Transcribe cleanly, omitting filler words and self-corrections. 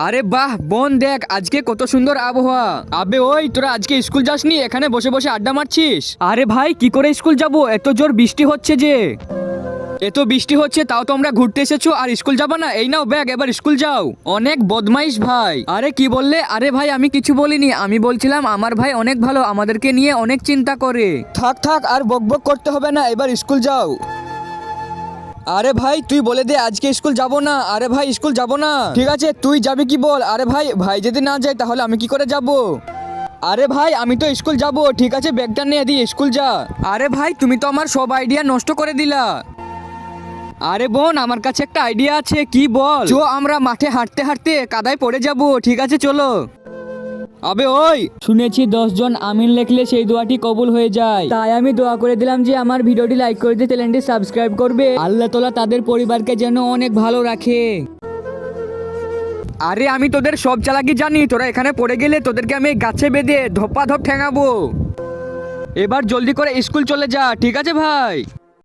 আরে বাহ বোন, দেখ আজকে কত সুন্দর আবহাওয়া। আবে ওই, তোরা আজকে স্কুল যাসনি? এখানে বসে বসে আড্ডা মারছিস? আরে ভাই, কি করে স্কুল যাব? এত জোর বৃষ্টি হচ্ছে যে। এত বৃষ্টি হচ্ছে তাও তোমরা ঘুরতে এসেছো আর স্কুল যাবা না? এই নাও ব্যাগ, এবার স্কুল যাও। অনেক বদমাইশ ভাই। আরে কি বললে? আরে ভাই আমি কিছু বলিনি, আমি বলছিলাম আমার ভাই অনেক ভালো, আমাদেরকে নিয়ে অনেক চিন্তা করে। থাক থাক, আর বকবক করতে হবে না, এবার স্কুল যাও। আরে ভাই তুই বলে দে আজকে স্কুল যাব না। আরে ভাই স্কুল যাব না। ঠিক আছে তুই যাবি কি বল। আরে ভাই, ভাই যদি না যায় তাহলে আমি কি করে যাব? আরে ভাই আমি তো স্কুল যাব। ঠিক আছে ব্যাগটা নিয়ে দিয়ে স্কুল যা। আরে ভাই তুমি তো আমার সব আইডিয়া নষ্ট করে দিলা। আরে বোন, আমার কাছে একটা আইডিয়া আছে, কি বল? চো আমরা মাঠে হাঁটতে হাঁটতে কাদায় পড়ে যাব। ঠিক আছে চলো। আবে ওই, শুনেছি 10 জন আমিন লিখলে সেই দোয়াটি কবুল হয়ে যায়, তাই আমি দোয়া করে দিলাম যে আমার ভিডিওটি লাইক করে দিয়ে চ্যানেলটি সাবস্ক্রাইব করবে। আল্লাহ তাআলা তাদের পরিবারকে যেন অনেক ভালো রাখে। আরে আমি তোদের সব চালাকি জানি, তোরা এখানে পড়ে গেলে তোদেরকে আমি গাছে বেঁধে ধপ্পা ধপ ঠেঙাবো। এবার জলদি করে স্কুল চলে যা, ঠিক আছে ভাই?